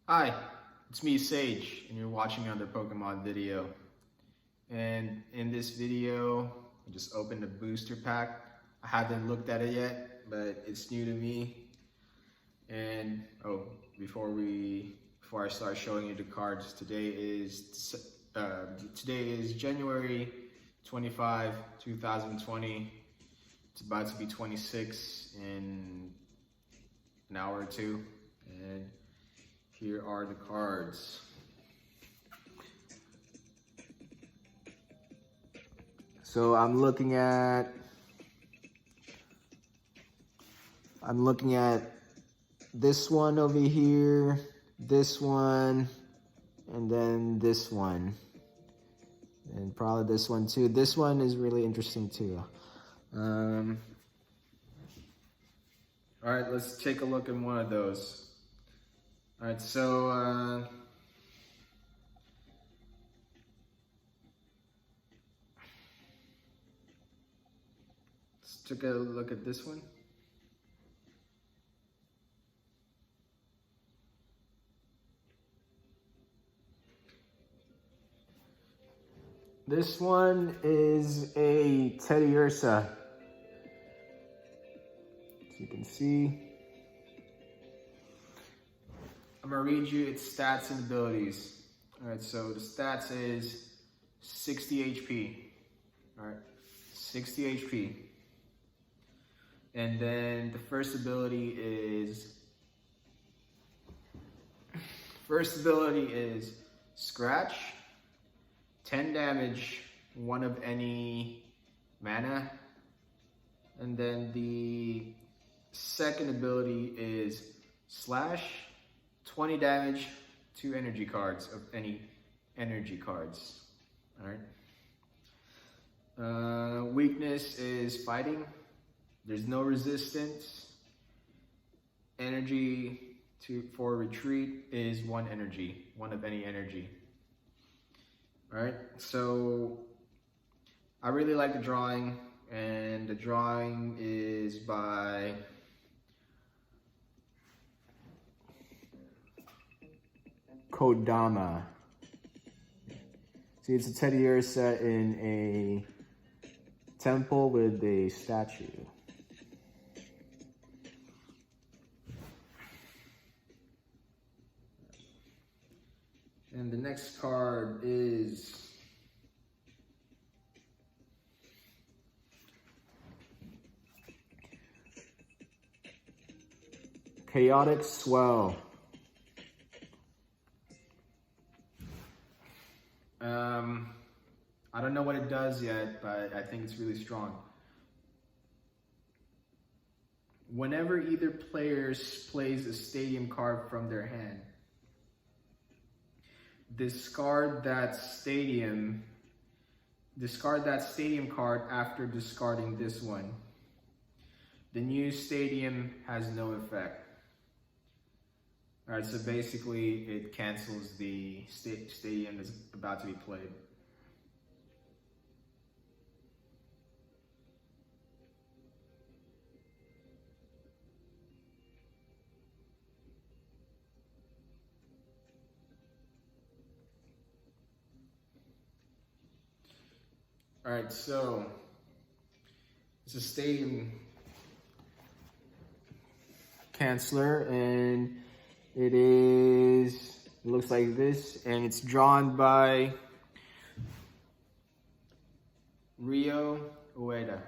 Hi, it's me, Sage, and you're watching another Pokemon video. And in this video, I just opened a booster pack. I haven't looked at it yet, but it's new to me. And before I start showing you the cards, today is January 25, 2020. It's about to be 26 in an hour or two, and here are the cards. So I'm looking at this one over here, this one, and then this one. And probably this one too. This one is really interesting too. All right, let's take a look at one of those. All right, so let's take a look at this one. This one is a Teddiursa. As you can see, I'm gonna read you its stats and abilities. All right, so the stats is 60 HP. All right, 60 HP. And then the first ability is Scratch, 10 damage, one of any mana. And then the second ability is Slash, 20 damage, 2 energy cards of any energy cards. All right. Weakness is Fighting. There's no resistance. Energy for retreat is 1 energy, one of any energy. All right, so I really like the drawing, and the drawing is by Kodama. See, it's a Teddiursa in a temple with a statue. And the next card is Chaotic Swell. I don't know what it does yet, but I think it's really strong. Whenever either player plays a stadium card from their hand, discard that stadium card after discarding this one. The new stadium has no effect. All right, so basically it cancels the stadium that's about to be played. All right, so it's a stadium canceller, and it looks like this, and it's drawn by Rio Ueda.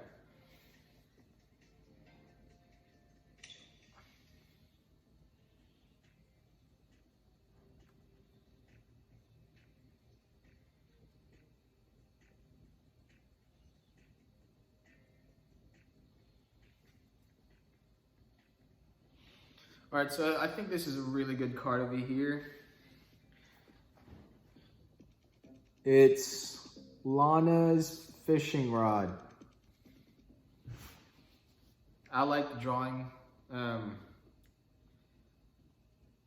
All right, so I think this is a really good card over here. It's Lana's Fishing Rod. I like the drawing.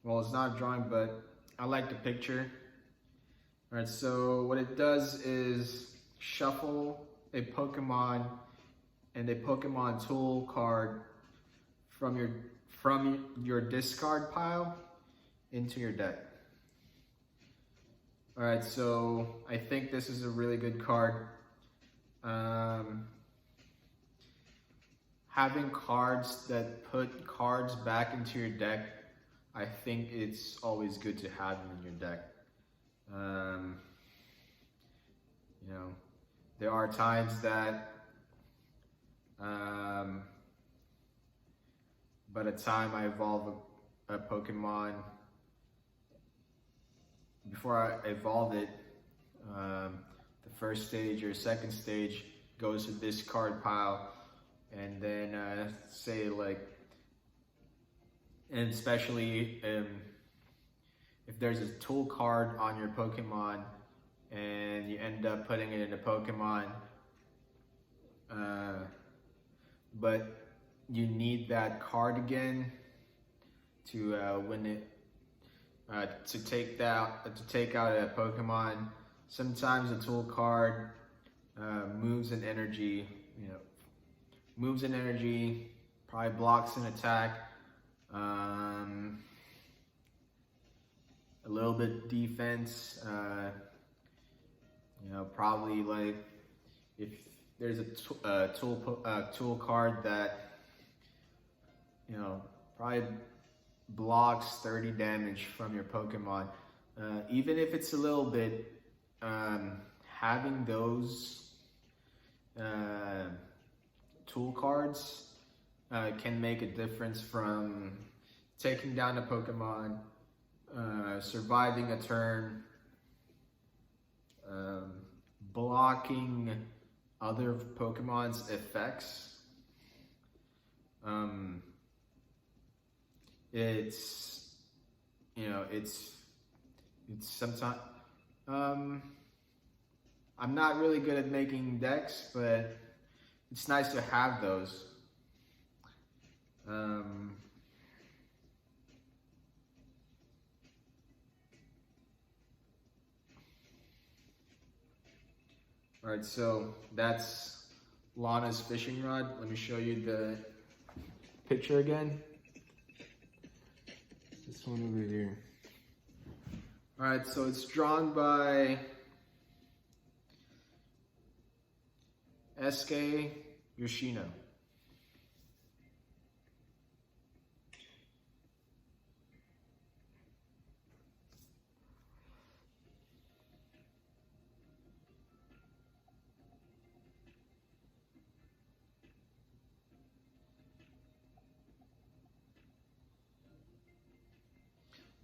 Well, it's not a drawing, but I like the picture. All right, so what it does is shuffle a Pokemon and a Pokemon tool card from your discard pile into your deck. All right, so I think this is a really good card. Having cards that put cards back into your deck, I think it's always good to have them in your deck. You know, there are times that by the time I evolve a Pokemon, before I evolve it, the first stage or second stage goes to this card pile, and then say like, and especially if there's a tool card on your Pokemon and you end up putting it in a Pokemon, but you need that card again to win it, to take out a Pokemon. Sometimes a tool card moves an energy, probably blocks an attack, a little bit defense, probably like if there's a tool card that, probably blocks 30 damage from your Pokemon. Even if it's a little bit, having those tool cards can make a difference from taking down a Pokemon, surviving a turn, blocking other Pokemon's effects. It's sometimes, I'm not really good at making decks, but it's nice to have those. All right, so that's Lana's fishing rod. Let me show you the picture again. This one over here. All right, so it's drawn by S.K. Yoshino.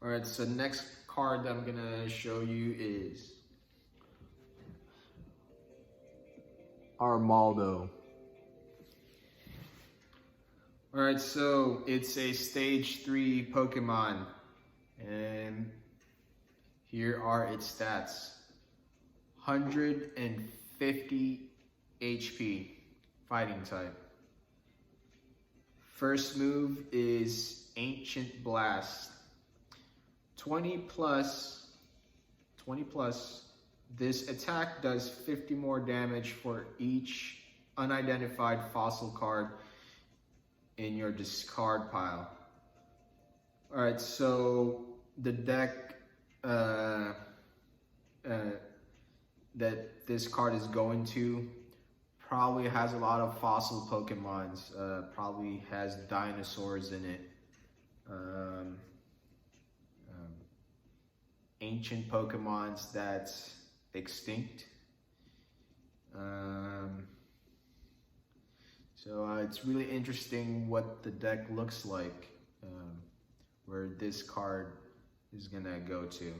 All right, so the next card that I'm gonna show you is Armaldo. All right, so it's a stage 3 Pokemon, and here are its stats. 150 HP, fighting type. First move is Ancient Blast. 20 plus, this attack does 50 more damage for each unidentified fossil card in your discard pile. All right, so the deck that this card is going to probably has a lot of fossil Pokemons, probably has dinosaurs in it. Ancient Pokemons that's extinct. So it's really interesting what the deck looks like, where this card is gonna go to.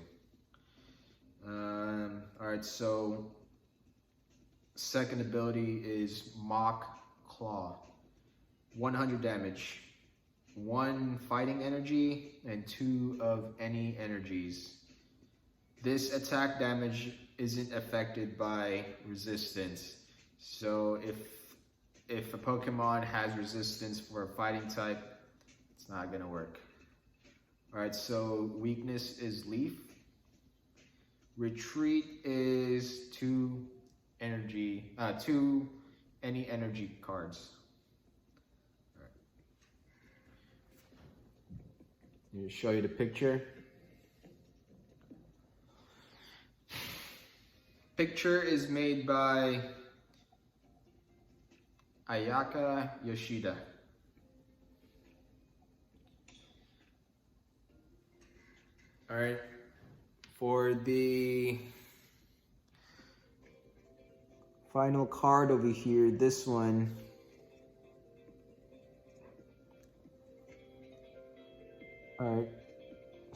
Alright, so second ability is Mach Claw. 100 damage. 1 fighting energy and 2 of any energies. This attack damage isn't affected by resistance. So if a Pokemon has resistance for a fighting type, it's not gonna work. Alright, so weakness is Leaf. Retreat is 2 any energy cards. Alright. Let me show you the picture. Picture is made by Ayaka Yoshida. All right, for the final card over here, this one. All right,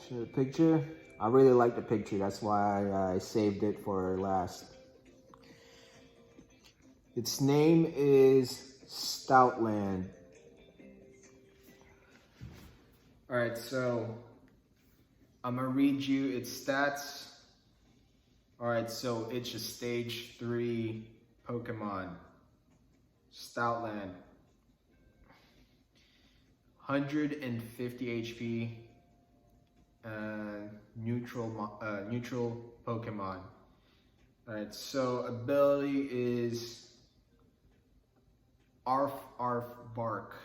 so the picture. I really like the picture. That's why I saved it for last. Its name is Stoutland. All right, so I'm gonna read you its stats. All right, so it's a stage 3 Pokemon. Stoutland. 150 HP. Neutral Pokemon. All right, so ability is Arf Arf Bark.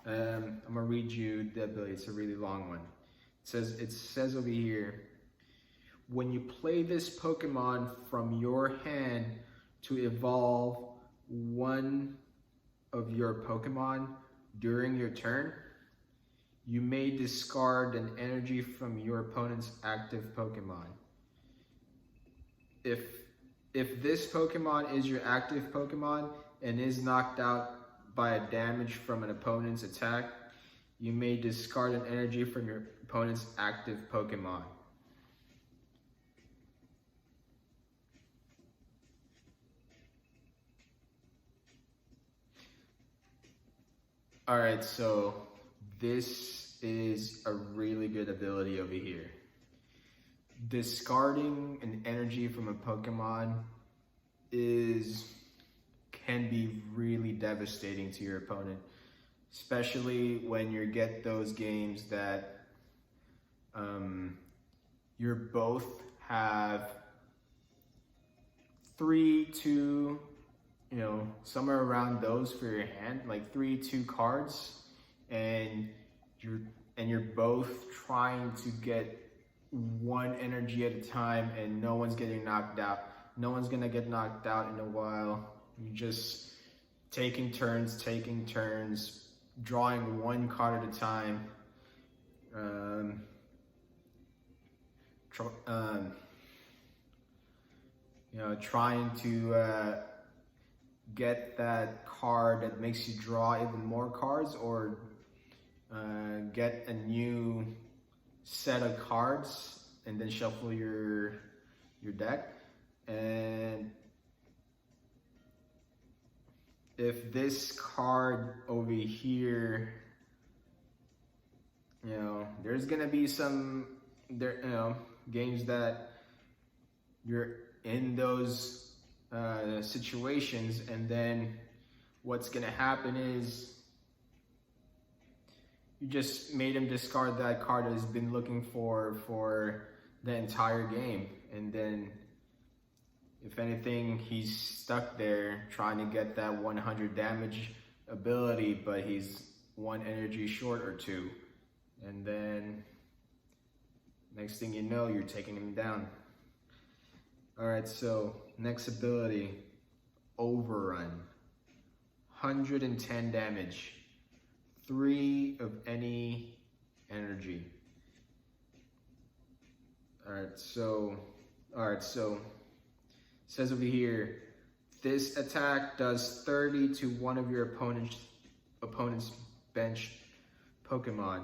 I'm gonna read you the ability. It's a really long one. It says over here, when you play this Pokemon from your hand to evolve one of your Pokemon during your turn, you may discard an energy from your opponent's active Pokemon. If this Pokemon is your active Pokemon and is knocked out by a damage from an opponent's attack, you may discard an energy from your opponent's active Pokemon. All right, so this is a really good ability over here. Discarding an energy from a Pokemon can be really devastating to your opponent, especially when you get those games that you both have 3, 2, somewhere around those for your hand, like 3, 2 cards, and you're both trying to get one energy at a time, and no one's getting knocked out. No one's gonna get knocked out in a while. You're just taking turns, drawing one card at a time. Trying to get that card that makes you draw even more cards, or get a new set of cards and then shuffle your deck. And if this card over here, there's gonna be games that you're in those situations, and then what's gonna happen is you just made him discard that card that he's been looking for the entire game, and then if anything, he's stuck there trying to get that 100 damage ability, but he's 1 energy short or 2, and then next thing you know, you're taking him down. All right, so next ability, Overrun. 110 damage, 3 of any energy. All right, so it says over here, this attack does 30 to one of your opponent's bench Pokemon.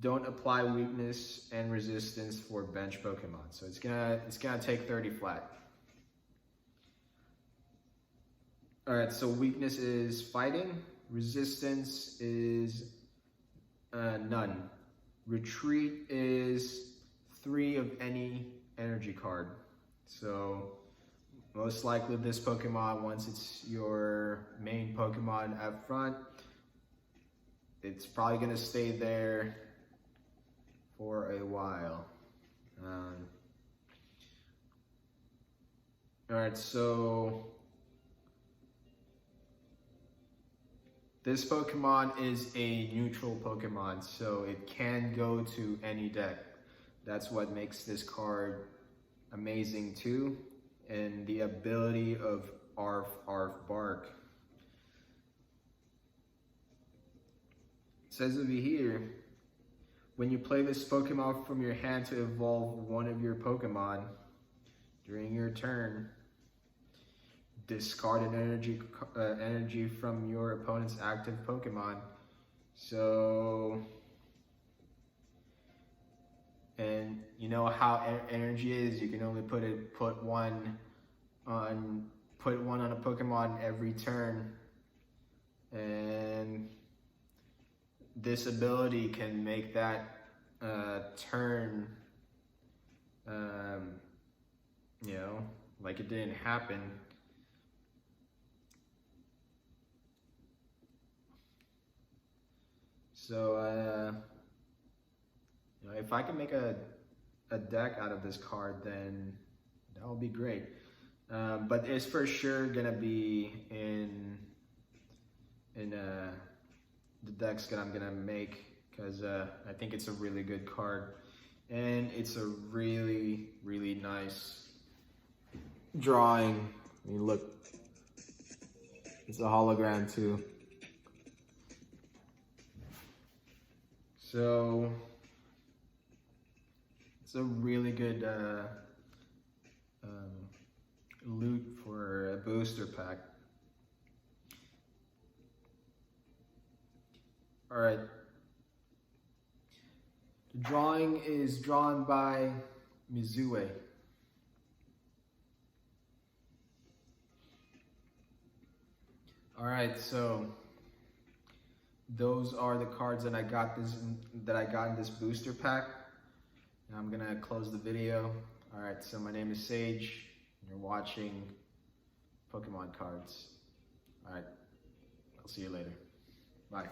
Don't apply weakness and resistance for bench Pokemon. So it's gonna take 30 flat. All right, so weakness is fighting. Resistance is none. Retreat is 3 of any energy card. So most likely this Pokemon, once it's your main Pokemon up front, it's probably gonna stay there for a while. All right, so this Pokemon is a neutral Pokemon, so it can go to any deck. That's what makes this card amazing too. And the ability of Arf Arf Bark. It says over here, when you play this Pokemon from your hand to evolve one of your Pokemon during your turn, discard an energy from your opponent's active Pokemon. So, and you know how energy is. You can only put one on a Pokemon every turn, and this ability can make that turn, you know, like it didn't happen. So, you know, if I can make a deck out of this card, then that will be great. But it's for sure gonna be in the decks that I'm gonna make, because I think it's a really good card, and it's a really, really nice drawing. I mean, look, it's a hologram too. So it's a really good loot for a booster pack. All right. The drawing is drawn by Mizue. All right, so those are the cards that I got in this booster pack. Now I'm gonna close the video. All right, so my name is Sage, and you're watching Pokemon cards. All right, I'll see you later. Bye.